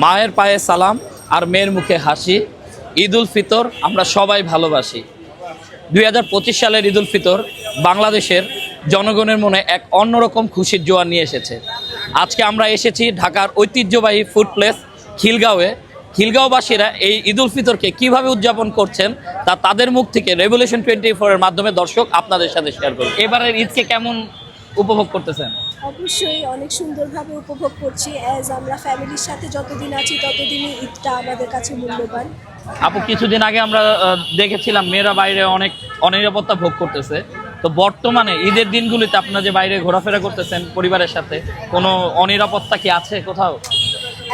মায়ের পায়ে সালাম আর মেয়ের মুখে হাসি। ঈদ উল ফিতর আমরা সবাই ভালোবাসি। 2025 সালের ঈদ উল ফিতর বাংলাদেশের জনগণের মনে এক অন্যরকম খুশির জোয়ার নিয়ে এসেছে। আজকে আমরা এসেছি ঢাকার ঐতিহ্যবাহী ফুড প্লেস খিলগাঁওয়ে। খিলগাঁওবাসীরা এই ঈদ উল ফিতরকে কীভাবে উদযাপন করছেন তা তাদের মুখ থেকে রেভলিউশন 24 এর মাধ্যমে দর্শক আপনাদের সাথে শেয়ার করবে। এবারের ঈদকে কেমন উপভোগ করতেছেন? অবশ্যই অনেক সুন্দরভাবে উপভোগ করছি। অ্যাজ আমরা ফ্যামিলির সাথে যতদিন আছি ততদিনই ঈদটা আমাদের কাছে মূল্যবান। আপু, কিছুদিন আগে আমরা দেখেছিলাম মেয়েরা বাইরে অনেক অনিরাপত্তা ভোগ করতেছে। তো বর্তমানে ঈদের দিনগুলিতে আপনারা যে বাইরে ঘোরাফেরা করতেছেন পরিবারের সাথে, কোনো অনিরাপত্তা কি আছে কোথাও?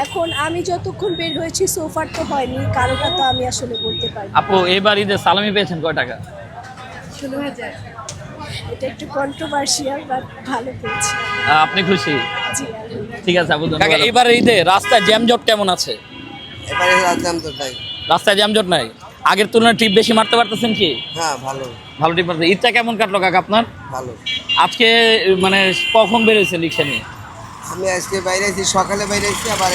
এখন আমি যতক্ষণ বের হয়েছি সোফার তো হয়নি, কারোটা তো আমি আসলে বলতে পারি। আপু, এবার ঈদে সালামি পেয়েছেন কয় টাকা? 16,000। এটা একটু কন্ট্রোভার্সিয়াল, বাট ভালো পেয়েছি। আপনি খুশি? জি, আলহামদুলিল্লাহ। ঠিক আছে আপু, ধন্যবাদ। এবার ঈদে রাস্তায় জ্যামজট কেমন আছে? এবারে রাজধাম তো তাই। রাস্তায় জ্যামজট নাই? আগের তুলনায় ট্রিপ বেশি মারতে পারতেছেন কি? হ্যাঁ, ভালো ভালো ট্রিপ মারতে। ঈদটা কেমন কাটলো কাকা আপনার? ভালো। আজকে মানে কখন বেরোয়েছেন রিক্সা নিয়ে? আমি আজকে বাইরে আছি, সকালে বাইরে আছি, আবার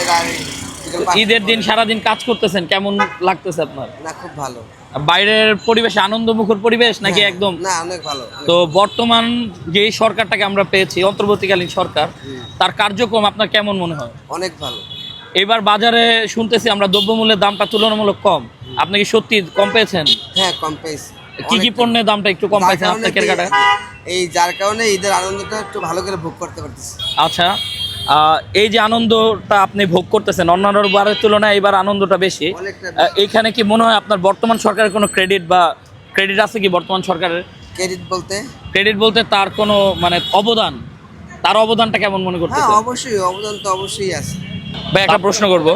ঈদের দিন সারাদিন কাজ করতেছেন, কেমন লাগতেছে আপনার? না, খুব ভালো। বাইরের পরিবেশ আনন্দমুখর পরিবেশ নাকি একদম? না, অনেক ভালো। তো বর্তমান যে সরকারটাকে আমরা পেয়েছি, অন্তর্বর্তীকালীন সরকার, তার কার্যক্রম আপনার কেমন মনে হয়? অনেক ভালো। এবার বাজারে শুনতেছি আমরা দ্রব্যমূল্যের দামটা তুলনামূলক কম। আপনি কি সত্যি কম পেয়েছেন? হ্যাঁ, কম পেয়েছি। কি কি পণ্যের দামটা একটু কম পাইছেন আপনার কেনাকাটায়? এই যার কারণে ঈদের আনন্দটা একটু ভালো করে ভোগ করতে পারতেছি। আচ্ছা, এই যে আনন্দটা আপনি ভোগ করতেছেন অন্যান্য বারের তুলনায় এবার আনন্দটা বেশি। এইখানে কি মনে হয় আপনার বর্তমান সরকারের কোনো ক্রেডিট আছে কি বর্তমান সরকারের? ক্রেডিট বলতে তার কোনো মানে তার অবদানটা কেমন মনে করতেছেন? হ্যাঁ, অবশ্যই অবদান তো অবশ্যই আছে। ভাই, একটা প্রশ্ন করব।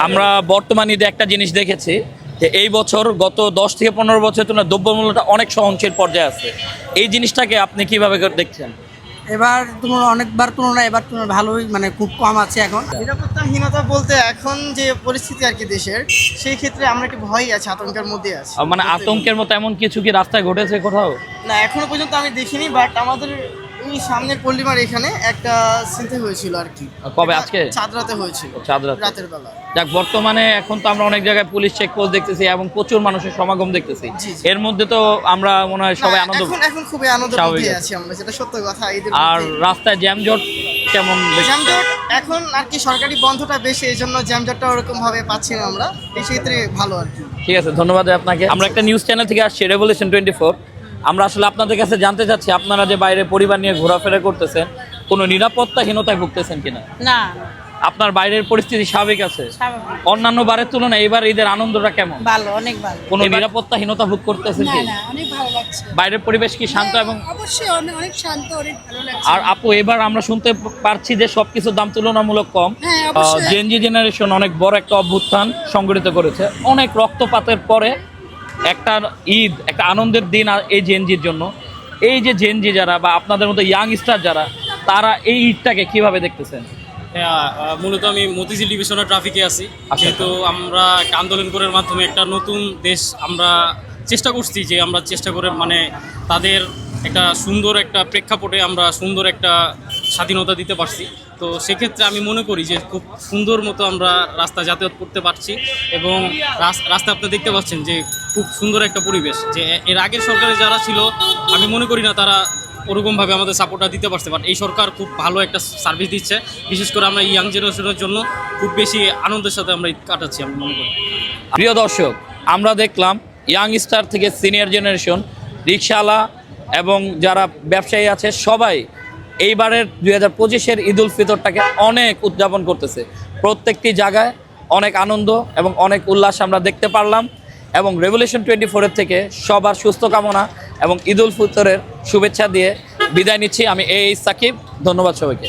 আমরা বর্তমান ঈদে একটা জিনিস দেখেছি যে এই বছর গত 10 থেকে 15 বছর তুলনায় দ্রব্যমূল্যটা অনেক সহনশীল পর্যায়ে আছে। এই জিনিসটাকে আপনি কিভাবে দেখছেন? এবার অনেকবার তুলনায় এবার ভালোই, মানে খুব কম আছে এখন। নিরাপত্তাহীনতা বলতে এখন যে পরিস্থিতি আর কি দেশের, সেই ক্ষেত্রে আমরা একটু ভয়ই আছি, আতঙ্কের মধ্যে আছি। মানে আতঙ্কের মতো এমন কিছু কি রাস্তায় ঘটেছে কোথাও? না, এখনো পর্যন্ত আমি দেখিনি, বাট আমাদের এই সামনের পল্লিমার এখানে একটা চিন্তা হয়েছিল আর কি। কবে? আজকে চাঁদরাতে হয়েছিল, রাতের বেলা। যাক, বর্তমানে এখন তো আমরা অনেক জায়গায় পুলিশ চেকপোস্ট দেখতেছি এবং প্রচুর মানুষের সমাগম দেখতেছি। এর মধ্যে তো আমরা মনে হয় সবাই আনন্দ, এখন খুবই আনন্দের মধ্যে আছি আমরা, যেটা সত্য কথা। আর রাস্তায় জ্যামজট কেমন? জ্যামজট এখন আর কি সরকারি বন্ধটা বেশি, এই জন্য জ্যামজটটা ওরকম ভাবে পাচ্ছি না আমরা, এই ক্ষেত্রে ভালো আর কি। ঠিক আছে, ধন্যবাদ আপনাকে। আমরা একটা নিউজ চ্যানেল থেকে আসছি, রেভলিউশন 24। আমরা আসলে আপনাদের কাছে জানতে চাচ্ছি আপনারা যে বাইরে পরিবার নিয়ে ঘোরাফেরা করতেছেন, কোনো নিরাপত্তাহীনতায় ভুগতেছেন কিনা? না, আপনার বাইরের পরিস্থিতি স্বাভাবিক আছে? স্বাভাবিক। অন্যান্য বারের তুলনায় এবার ঈদের আনন্দটা কেমন? ভালো, অনেক ভালো। কোনো নিরাপত্তাহীনতা ভোগ করতেছেন কি? না, অনেক ভালো লাগছে। বাইরের পরিবেশ কি শান্ত? এবং অবশ্যই অনেক শান্ত, অনেক ভালো লাগছে। আর আপু, এবার আমরা শুনতে পারছি যে সবকিছুর দাম তুলনামূলক কম। হ্যাঁ, অবশ্যই। জেনজি জেনারেশন অনেক বড় একটা অভ্যুত্থান সংগঠিত করেছে। অনেক রক্তপাতের পরে একটা ঈদ, একটা আনন্দের দিন এই জেনজির জন্য। এই যে জেনজি যারা বা আপনাদের মতো ইয়াংস্টার যারা, তারা এই ঈদটাকে কিভাবে দেখতেছেন? মূলত আমি মতিঝিল ডিভিশনের ট্রাফিকে আছি। যেহেতু আমরা একটা আন্দোলন করার মাধ্যমে একটা নতুন দেশ আমরা চেষ্টা করছি, যে আমরা চেষ্টা করে মানে তাদের একটা সুন্দর একটা প্রেক্ষাপটে আমরা সুন্দর একটা স্বাধীনতা দিতে পারছি। তো সেক্ষেত্রে আমি মনে করি যে খুব সুন্দর মতো আমরা রাস্তা যাতায়াত করতে পারছি, এবং রাস্তা আপনি দেখতে পাচ্ছেন যে খুব সুন্দর একটা পরিবেশ। যে এর আগের সরকারে যারা ছিল, আমি মনে করি না তারা ওরকমভাবে আমাদের সাপোর্টটা দিতে পারছে, বাট এই সরকার খুব ভালো একটা সার্ভিস দিচ্ছে। বিশেষ করে আমরা ইয়াং জেনারেশনের জন্য খুব বেশি আনন্দের সাথে আমরা ঈদ কাটাচ্ছি, আমি মনে করি। প্রিয় দর্শক, আমরা দেখলাম ইয়াংস্টার থেকে সিনিয়র জেনারেশন, রিকশাওয়ালা এবং যারা ব্যবসায়ী আছে, সবাই এইবারের 2025-এর ঈদ উল ফিতরটাকে অনেক উদযাপন করতেছে। প্রত্যেকটি জায়গায় অনেক আনন্দ এবং অনেক উল্লাস আমরা দেখতে পারলাম। এবং রেভলিউশন 24-এর থেকে সবার সুস্থ কামনা এবং ঈদ উল ফিতরের শুভেচ্ছা দিয়ে বিদায় নিচ্ছি। আমি সাকিব, ধন্যবাদ সবাইকে।